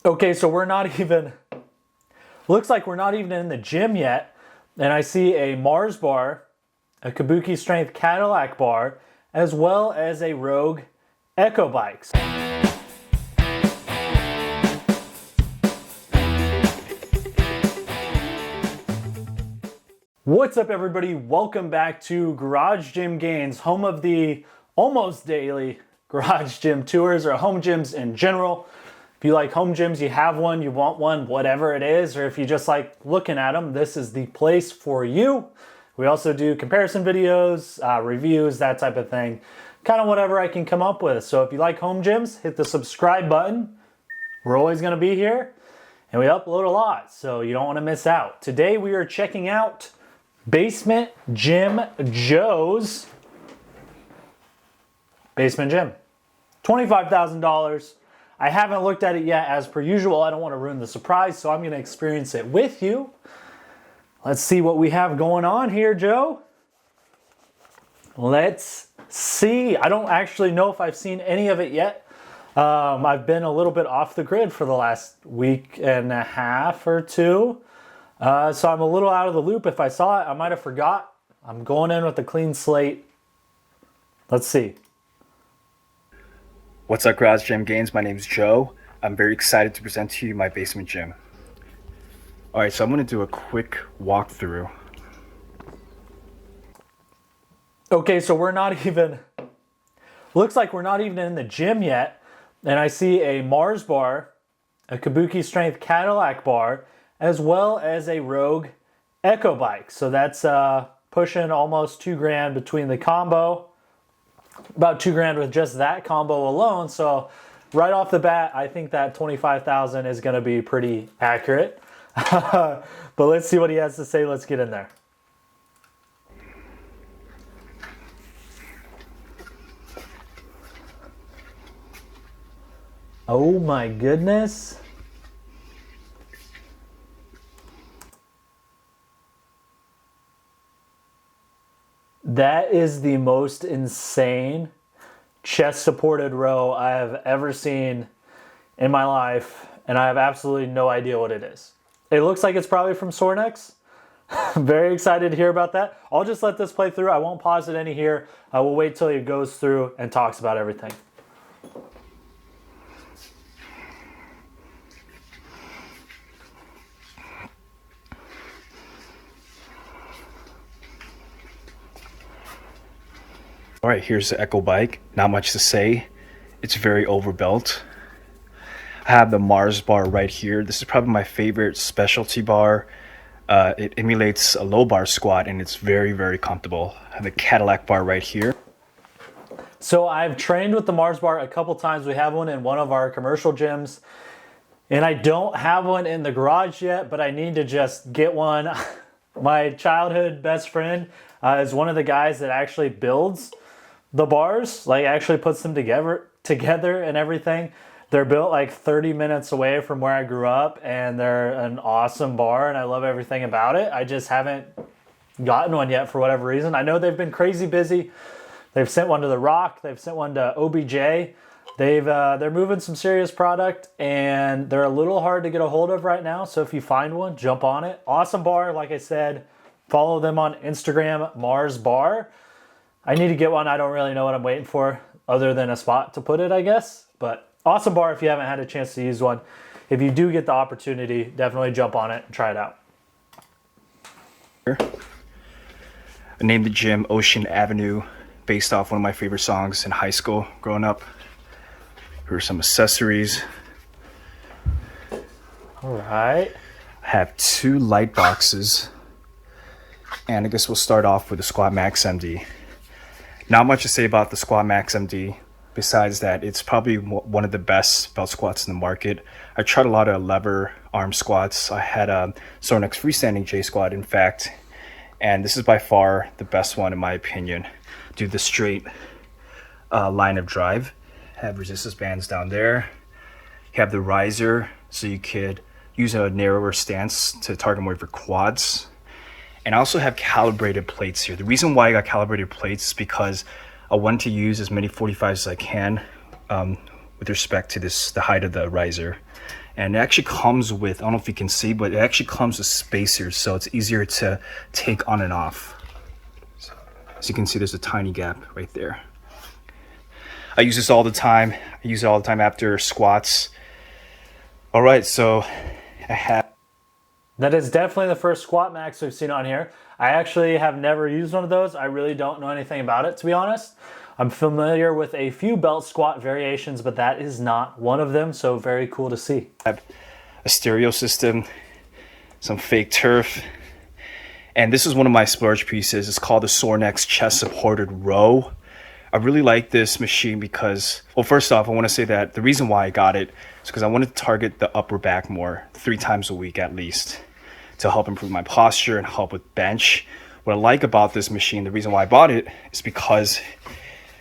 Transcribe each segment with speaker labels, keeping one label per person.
Speaker 1: Okay, so looks like we're not even in the gym yet. And I see a Mars bar, a Kabuki Strength Cadillac bar, as well as a Rogue Echo bikes. What's up, everybody? Welcome back to Garage Gym Gains, home of the almost daily garage gym tours, or home gyms in general. If you like home gyms, you have one, you want one, whatever it is, or if you just like looking at them, this is the place for you. We also do comparison videos, reviews, that type of thing. Kind of whatever I can come up with. So if you like home gyms, hit the subscribe button. We're always going to be here, and we upload a lot, so you don't want to miss out. Today we are checking out Basement Gym Joe's Basement Gym. $25,000. I haven't looked at it yet. As per usual, I don't want to ruin the surprise, so I'm going to experience it with you. Let's see what we have going on here, Joe. Let's see. I don't actually know if I've seen any of it yet. I've been a little bit off the grid for the last week and a half or two. So I'm a little out of the loop. If I saw it, I might have forgot. I'm going in with a clean slate. Let's see.
Speaker 2: What's up, Garage Gym Gains? My name is Joe. I'm very excited to present to you my basement gym. All right, so I'm going to do a quick walkthrough.
Speaker 1: Okay, so looks like we're not even in the gym yet. And I see a Mars bar, a Kabuki Strength Cadillac bar, as well as a Rogue Echo bike. So that's pushing almost $2,000 between the combo. About $2,000 with just that combo alone. So right off the bat, I think that $25,000 is going to be pretty accurate. But let's see what he has to say. Let's get in there. Oh my goodness. That is the most insane chest supported row I have ever seen in my life, and I have absolutely no idea what it is. It looks like it's probably from Sorinex. I'm very excited to hear about that. I'll just let this play through. I won't pause it any here. I will wait till he goes through and talks about everything.
Speaker 2: All right, here's the Echo bike. Not much to say. It's very overbuilt. I have the Mars bar right here. This is probably my favorite specialty bar. It emulates a low bar squat, and it's very, very comfortable. I have a Cadillac bar right here.
Speaker 1: So I've trained with the Mars bar a couple times. We have one in one of our commercial gyms, and I don't have one in the garage yet, but I need to just get one. My childhood best friend is one of the guys that actually builds the bars, like actually puts them together and everything. They're built like 30 minutes away from where I grew up, and they're an awesome bar, and I love everything about it. I just haven't gotten one yet for whatever reason. I know they've been crazy busy. They've sent one to The Rock. They've sent one to OBJ. They're moving some serious product, and they're a little hard to get a hold of right now. So if you find one, jump on it. Awesome bar, like I said. Follow them on Instagram, Mars Bar. I need to get one. I don't really know what I'm waiting for other than a spot to put it, I guess. But awesome bar if you haven't had a chance to use one. If you do get the opportunity, definitely jump on it and try it out.
Speaker 2: I named the gym Ocean Avenue based off one of my favorite songs in high school growing up. Here are some accessories.
Speaker 1: All right.
Speaker 2: I have 2 light boxes. And I guess we'll start off with the Squat Max MD. Not much to say about the Squat Max MD, besides that it's probably one of the best belt squats in the market. I tried a lot of lever arm squats. I had a Sorinex freestanding J squat, in fact, and this is by far the best one in my opinion. Do the straight line of drive. Have resistance bands down there. You have the riser, so you could use a narrower stance to target more of your quads. And I also have calibrated plates here. The reason why I got calibrated plates is because I want to use as many 45s as I can with respect to the height of the riser. And it actually comes with, I don't know if you can see, but it actually comes with spacers, so it's easier to take on and off. So, as you can see, there's a tiny gap right there. I use this all the time. I use it all the time after squats. All right, so I have...
Speaker 1: That is definitely the first squat max we've seen on here. I actually have never used one of those. I really don't know anything about it, to be honest. I'm familiar with a few belt squat variations, but that is not one of them, so very cool to see.
Speaker 2: I have a stereo system, some fake turf, and this is one of my splurge pieces. It's called the Sorinex chest supported row. I really like this machine because, well, first off, I want to say that the reason why I got it is because I wanted to target the upper back more, 3 times a week at least, to help improve my posture and help with bench. What I like about this machine, the reason why I bought it, is because,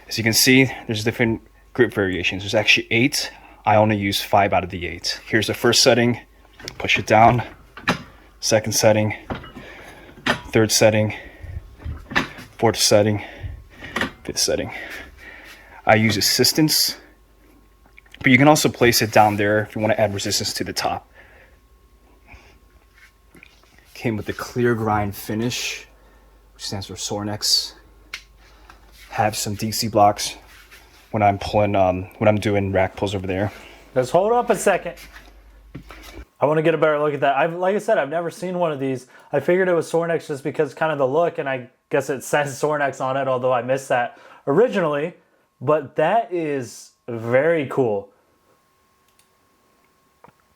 Speaker 2: as you can see, there's different grip variations. There's actually 8. I only use 5 out of the 8. Here's the first setting, push it down. Second setting, third setting, fourth setting, fifth setting. I use assistance, but you can also place it down there if you want to add resistance to the top. Came with the clear grind finish, which stands for Sorinex. Have some DC blocks when I'm pulling, when I'm doing rack pulls over there.
Speaker 1: Let's hold up a second. I want to get a better look at that. Like I said, I've never seen one of these. I figured it was Sorinex just because kind of the look, and I guess it says Sorinex on it, although I missed that originally. But that is very cool.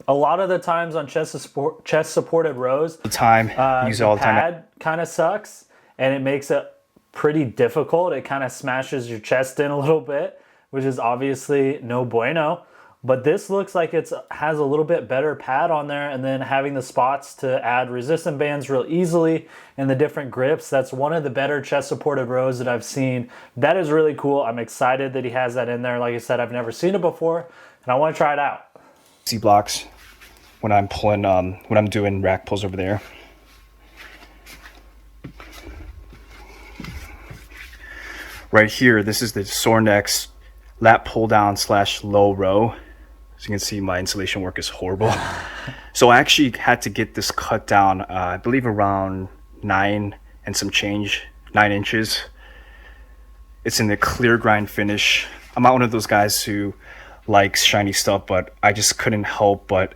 Speaker 1: A lot of the times on chest supported rows,
Speaker 2: Use it all the time.
Speaker 1: pad kind of sucks, and it makes it pretty difficult. It kind of smashes your chest in a little bit, which is obviously no bueno. But this looks like it has a little bit better pad on there, and then having the spots to add resistant bands real easily and the different grips. That's one of the better chest supported rows that I've seen. That is really cool. I'm excited that he has that in there. Like I said, I've never seen it before, and I want to try it out.
Speaker 2: C blocks when I'm pulling, when I'm doing rack pulls over there. Right here, this is the Sorinex Lap Pulldown / low row. As you can see, my installation work is horrible. So I actually had to get this cut down, I believe around 9 and some change, 9 inches. It's in the clear grind finish. I'm not one of those guys who likes shiny stuff, but I just couldn't help but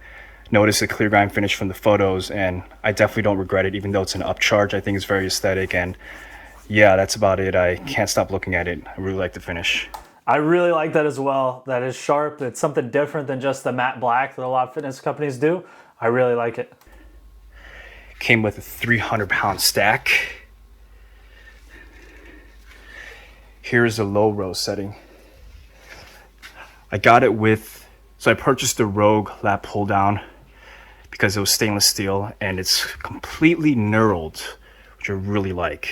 Speaker 2: notice the clear grind finish from the photos, and I definitely don't regret it, even though it's an upcharge. I think it's very aesthetic, and yeah, that's about it. I can't stop looking at it. I really like the finish.
Speaker 1: I really like that as well. That is sharp. It's something different than just the matte black that a lot of fitness companies do. I really like it.
Speaker 2: Came with a 300-pound stack. Here's the low row setting. I got it with, so I purchased the Rogue Lap Pulldown because it was stainless steel and it's completely knurled, which I really like.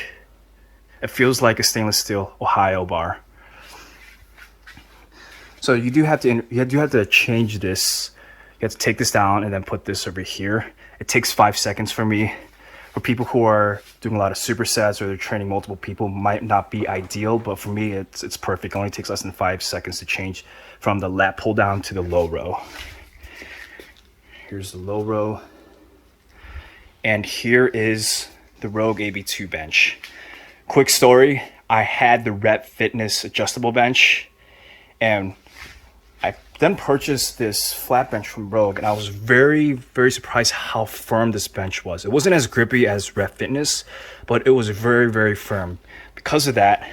Speaker 2: It feels like a stainless steel Ohio bar. So you do have to change this. You have to take this down and then put this over here. It takes 5 seconds for me. For people who are doing a lot of supersets or they're training multiple people, might not be ideal, but for me it's perfect. It only takes less than 5 seconds to change from the lat pull down to the low row. Here's the low row. And here is the Rogue AB2 bench. Quick story, I had the Rep Fitness adjustable bench, and I then purchased this flat bench from Rogue, and I was very, very surprised how firm this bench was. It wasn't as grippy as Rep Fitness, but it was very, very firm. Because of that,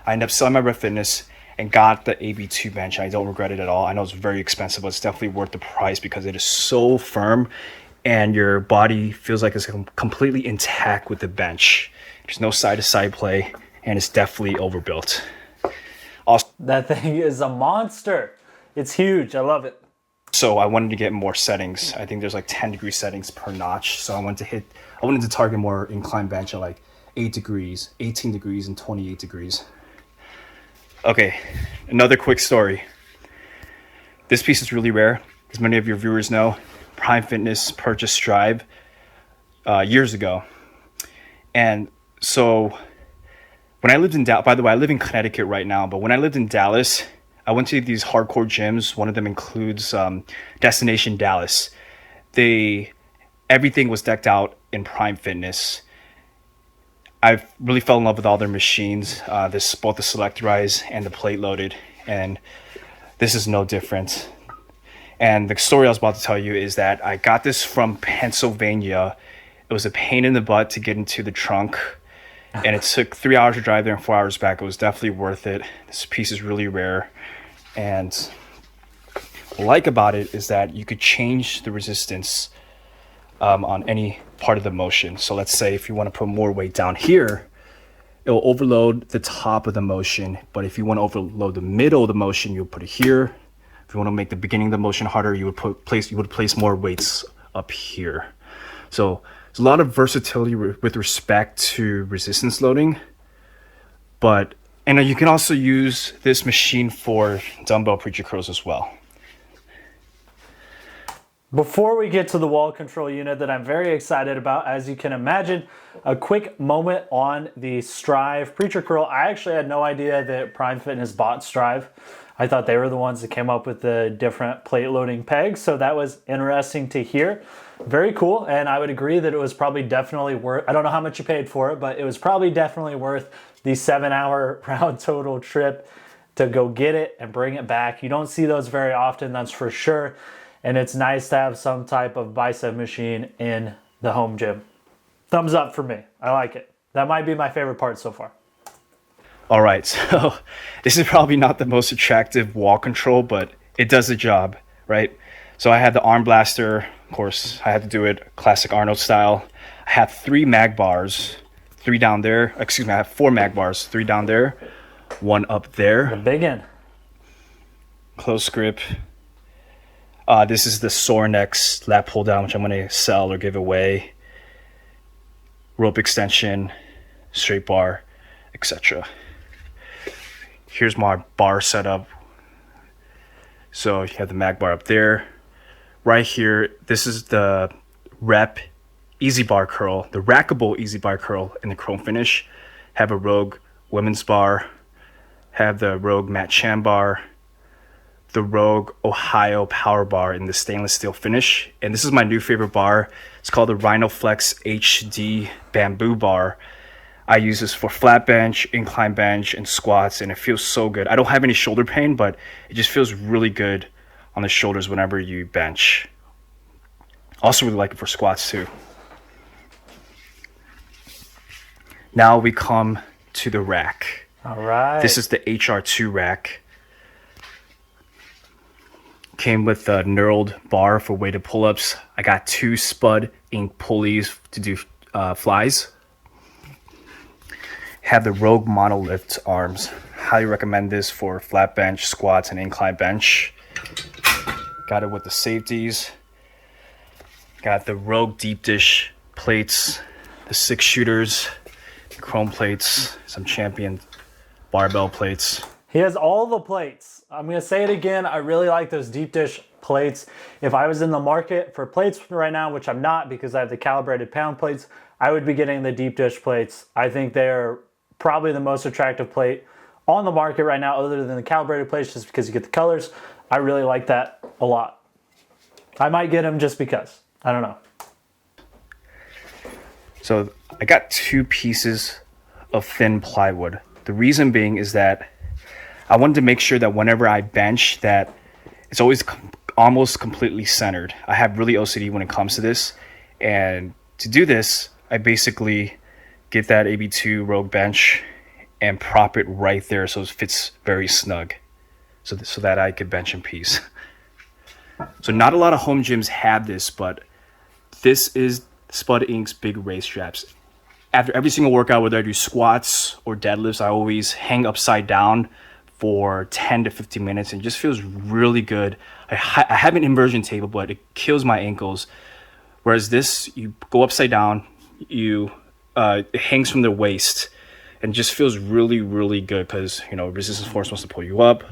Speaker 2: I ended up selling my Rep Fitness and got the AB2 bench. I don't regret it at all. I know it's very expensive, but it's definitely worth the price because it is so firm and your body feels like it's completely intact with the bench. There's no side-to-side play, and it's definitely overbuilt. Also,
Speaker 1: that thing is a monster. It's huge. I love it.
Speaker 2: So I wanted to get more settings. I think there's like 10-degree settings per notch. So I wanted to target more incline bench at like 8 degrees, 18 degrees, and 28 degrees. Okay, another quick story. This piece is really rare. As many of your viewers know, Prime Fitness purchased Strive years ago. And so when I lived in Dallas, by the way, I live in Connecticut right now, but when I lived in Dallas, I went to these hardcore gyms. One of them includes Destination Dallas. Everything was decked out in Prime Fitness. I really fell in love with all their machines. Both the Selectorize and the plate loaded, and this is no different. And the story I was about to tell you is that I got this from Pennsylvania. It was a pain in the butt to get into the trunk, and it took 3 hours to drive there and 4 hours back. It was definitely worth it. This piece is really rare, and what I like about it is that you could change the resistance on any part of the motion. So let's say if you want to put more weight down here, it will overload the top of the motion. But if you want to overload the middle of the motion, you'll put it here. If you want to make the beginning of the motion harder, you would place more weights up here. So there's a lot of versatility with respect to resistance loading. And you can also use this machine for dumbbell preacher curls as well.
Speaker 1: Before we get to the wall control unit that I'm very excited about, as you can imagine, a quick moment on the Strive preacher curl. I actually had no idea that Prime Fitness bought Strive. I thought they were the ones that came up with the different plate loading pegs, so that was interesting to hear. Very cool, and I would agree that it was probably definitely worth, I don't know how much you paid for it, but it was probably definitely worth the 7-hour round total trip to go get it and bring it back. You don't see those very often, that's for sure. And it's nice to have some type of bicep machine in the home gym. Thumbs up for me. I like it. That might be my favorite part so far.
Speaker 2: All right, so this is probably not the most attractive wall control, but it does the job, right? So I had the arm blaster. Of course, I had to do it classic Arnold style. I have 3 mag bars, 3 down there. Excuse me, I have 4 mag bars, 3 down there, 1 up there.
Speaker 1: The big end.
Speaker 2: Close grip. This is the Sorinex Lap Pulldown, which I'm going to sell or give away. Rope extension, straight bar, etc. Here's my bar setup. So you have the mag bar up there. Right here, this is the Rep Easy Bar Curl, the rackable Easy Bar Curl in the chrome finish. Have a Rogue women's bar. Have the Rogue Matt Chan bar. The Rogue Ohio Power Bar in the stainless steel finish. And this is my new favorite bar. It's called the Rhinoflex Hd Bamboo Bar. I use this for flat bench, incline bench, and squats, and it feels so good. I don't have any shoulder pain, but it just feels really good on the shoulders whenever you bench. Also really like it for squats too. Now we come to the rack.
Speaker 1: All right.
Speaker 2: This is the HR2 rack. Came with a knurled bar for weighted pull-ups. I got 2 spud ink pulleys to do flies. Have the Rogue Monolith arms. Highly recommend this for flat bench, squats, and incline bench. Got it with the safeties. Got the Rogue deep dish plates, the 6 shooters, chrome plates, some Champion barbell plates.
Speaker 1: He has all the plates. I'm going to say it again. I really like those deep dish plates. If I was in the market for plates right now, which I'm not because I have the calibrated pound plates, I would be getting the deep dish plates. I think they're probably the most attractive plate on the market right now other than the calibrated plates just because you get the colors. I really like that a lot. I might get them just because. I don't know.
Speaker 2: So I got 2 pieces of thin plywood. The reason being is that I wanted to make sure that whenever I bench that it's always almost completely centered. I have really OCD when it comes to this. And to do this, I basically get that AB2 Rogue bench and prop it right there so it fits very snug so that I could bench in peace. So not a lot of home gyms have this, but this is Spud Inc.'s big race straps. After every single workout, whether I do squats or deadlifts, I always hang upside down for 10 to 15 minutes and it just feels really good. I have an inversion table, but it kills my ankles. Whereas this, you go upside down, it hangs from the waist and just feels really, really good because, resistance force wants to pull you up,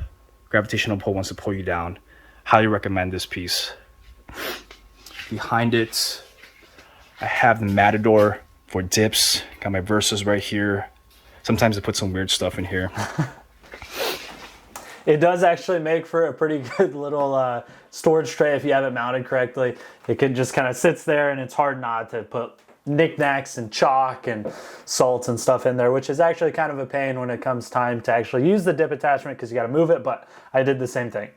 Speaker 2: gravitational pull wants to pull you down. Highly recommend this piece. Behind it, I have the Matador for dips. Got my Versas right here. Sometimes I put some weird stuff in here.
Speaker 1: It does actually make for a pretty good little storage tray if you have it mounted correctly. It can just kind of sits there, and it's hard not to put knickknacks and chalk and salts and stuff in there, which is actually kind of a pain when it comes time to actually use the dip attachment because you got to move it, but I did the same thing.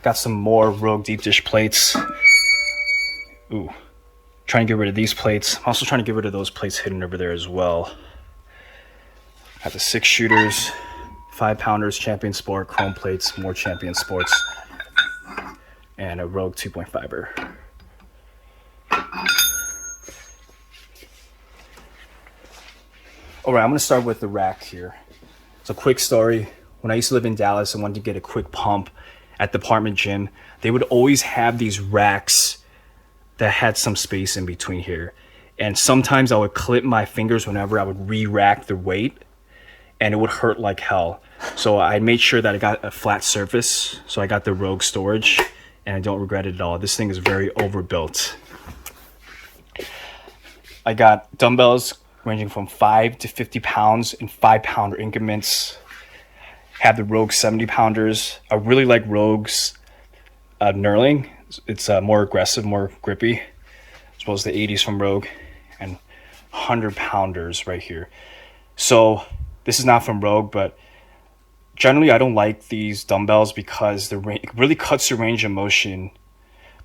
Speaker 2: Got some more Rogue deep dish plates. Ooh, trying to get rid of these plates. I'm also trying to get rid of those plates hidden over there as well. Got the 6 shooters, 5 pounders, Champion Sport, chrome plates, more Champion Sports, and a Rogue 2.5er. All right, I'm gonna start with the rack here. It's a quick story. When I used to live in Dallas and wanted to get a quick pump at the apartment gym, they would always have these racks that had some space in between here. And sometimes I would clip my fingers whenever I would re-rack the weight, and it would hurt like hell. So I made sure that I got a flat surface. So I got the Rogue storage, and I don't regret it at all. This thing is very overbuilt. I got dumbbells ranging from 5 to 50 pounds in 5-pounder increments. Have the Rogue 70 pounders. I really like Rogue's knurling. It's more aggressive, more grippy, as well as the 80s from Rogue, and 100 pounders right here. So this is not from Rogue, but generally I don't like these dumbbells because it really cuts the range of motion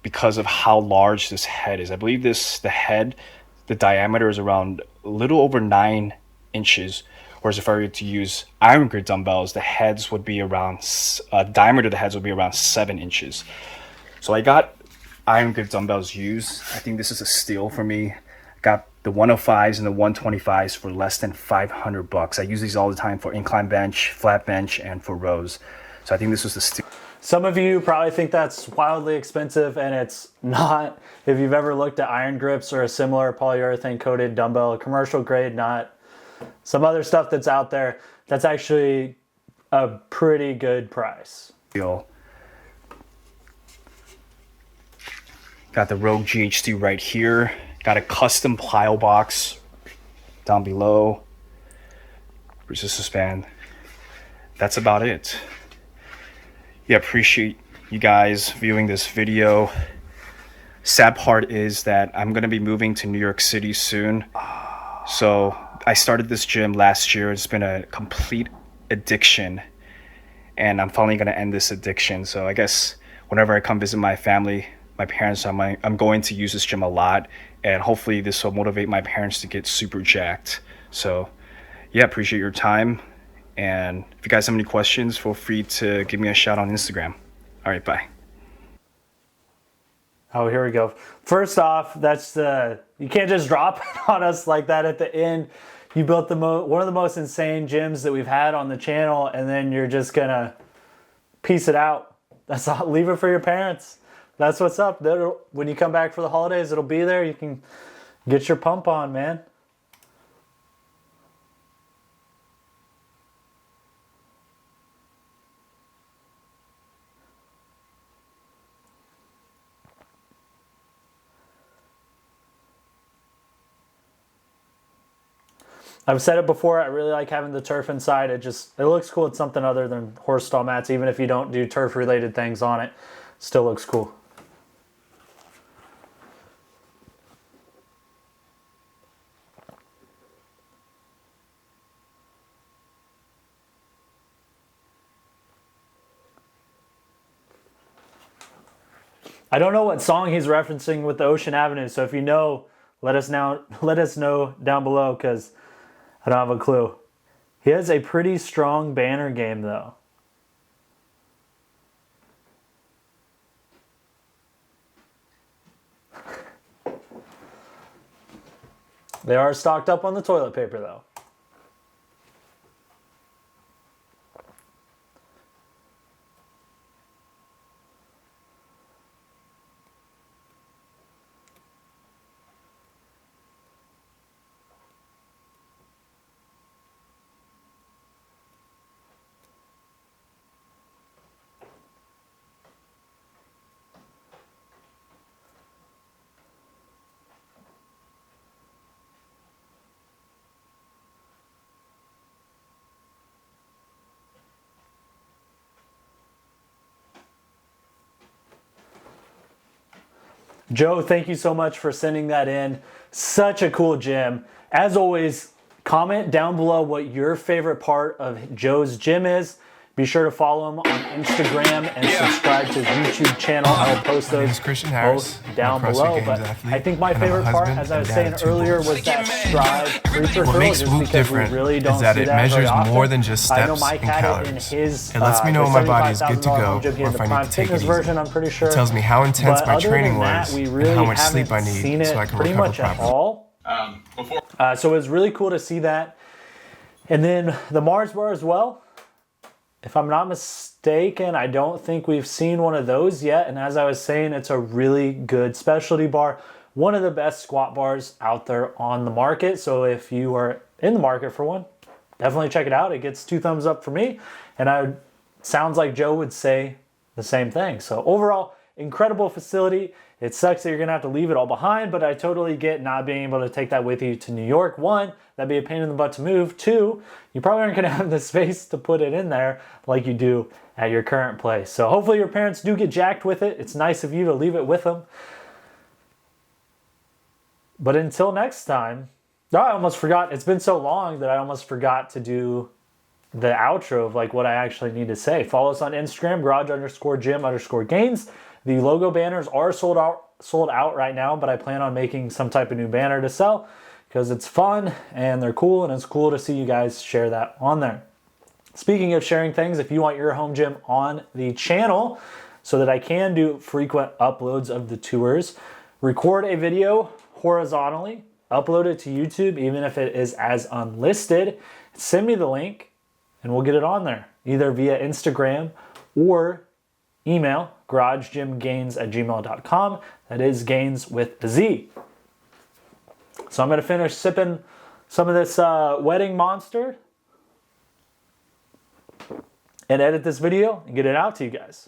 Speaker 2: because of how large this head is. I believe the diameter is around a little over 9 inches. Whereas if I were to use iron grip dumbbells, the diameter of the heads would be around 7 inches. So I got iron grip dumbbells used. I think this is a steal for me. Got the 105s and the 125s for less than $500. I use these all the time for incline bench, flat bench, and for rows. So I think this was the steal.
Speaker 1: Some of you probably think that's wildly expensive, and it's not. If you've ever looked at iron grips or a similar polyurethane coated dumbbell, commercial grade, not some other stuff that's out there, that's actually a pretty good price.
Speaker 2: Got the Rogue GHD right here. Got a custom plyo box down below. Resistance band. That's about it. Yeah, appreciate you guys viewing this video. Sad part is that I'm gonna be moving to New York City soon. So I started this gym last year. It's been a complete addiction, and I'm finally gonna end this addiction. So I guess whenever I come visit my family, my parents, I'm going to use this gym a lot, and hopefully this will motivate my parents to get super jacked. So yeah, appreciate your time, and if you guys have any questions, feel free to give me a shout on Instagram. All right, bye.
Speaker 1: Oh, here we go. First off, you can't just drop it on us like that at the end. You built one of the most insane gyms that we've had on the channel, and then you're just gonna piece it out. That's all. Leave it for your parents. That's what's up. When you come back for the holidays, it'll be there. You can get your pump on, man. I've said it before, I really like having the turf inside. It looks cool. It's something other than horse stall mats. Even if you don't do turf related things on it, still looks cool. I don't know what song he's referencing with the Ocean Avenue, so if you know, let us know down below, because I don't have a clue. He has a pretty strong banner game, though. They are stocked up on the toilet paper, though. Joe, thank you so much for sending that in. Such a cool gym. As always, comment down below what your favorite part of Joe's gym is. Be sure to follow him on Instagram and subscribe to his YouTube channel. I'll post those both down below. But I think my favorite part, as I was saying earlier, was that stride creeper curl.
Speaker 3: Makes
Speaker 1: Just
Speaker 3: Whoop
Speaker 1: because
Speaker 3: different
Speaker 1: we really don't
Speaker 3: is that
Speaker 1: see
Speaker 3: it
Speaker 1: that very
Speaker 3: measures
Speaker 1: often.
Speaker 3: more than just
Speaker 1: I know
Speaker 3: steps
Speaker 1: Mike
Speaker 3: and
Speaker 1: had
Speaker 3: calories.
Speaker 1: it in his
Speaker 3: It lets me know when my body is good to
Speaker 1: $75,000
Speaker 3: go
Speaker 1: home gym here
Speaker 3: or
Speaker 1: in
Speaker 3: if
Speaker 1: the
Speaker 3: I
Speaker 1: Prime
Speaker 3: need to take it
Speaker 1: Fitness
Speaker 3: easy.
Speaker 1: version, I'm pretty sure.
Speaker 3: It tells me how intense
Speaker 1: But
Speaker 3: my
Speaker 1: other
Speaker 3: training
Speaker 1: than that,
Speaker 3: was
Speaker 1: we
Speaker 3: and
Speaker 1: really
Speaker 3: how much
Speaker 1: haven't
Speaker 3: sleep I
Speaker 1: seen
Speaker 3: need
Speaker 1: it
Speaker 3: so I can
Speaker 1: pretty
Speaker 3: recover
Speaker 1: much at
Speaker 3: properly.
Speaker 1: all. So it was really cool to see that. And then the Mars bar as well. If I'm not mistaken, I don't think we've seen one of those yet. And as I was saying, it's a really good specialty bar. One of the best squat bars out there on the market. So if you are in the market for one, definitely check it out. It gets 2 thumbs up for me. And sounds like Joe would say the same thing. So overall, incredible facility. It sucks that you're gonna have to leave it all behind, but I totally get not being able to take that with you to New York. 1, that'd be a pain in the butt to move. 2, you probably aren't gonna have the space to put it in there like you do at your current place. So hopefully your parents do get jacked with it. It's nice of you to leave it with them. But until next time, I almost forgot. It's been so long that I almost forgot to do the outro of like what I actually need to say. Follow us on Instagram, garage_gym_gains. The logo banners are sold out right now, but I plan on making some type of new banner to sell because it's fun and they're cool, and it's cool to see you guys share that on there. Speaking of sharing things, if you want your home gym on the channel so that I can do frequent uploads of the tours, record a video horizontally, upload it to YouTube, even if it is as unlisted, send me the link and we'll get it on there, either via Instagram or email, garagegymgains@gmail.com. That is gains with a Z. So I'm going to finish sipping some of this wedding monster and edit this video and get it out to you guys.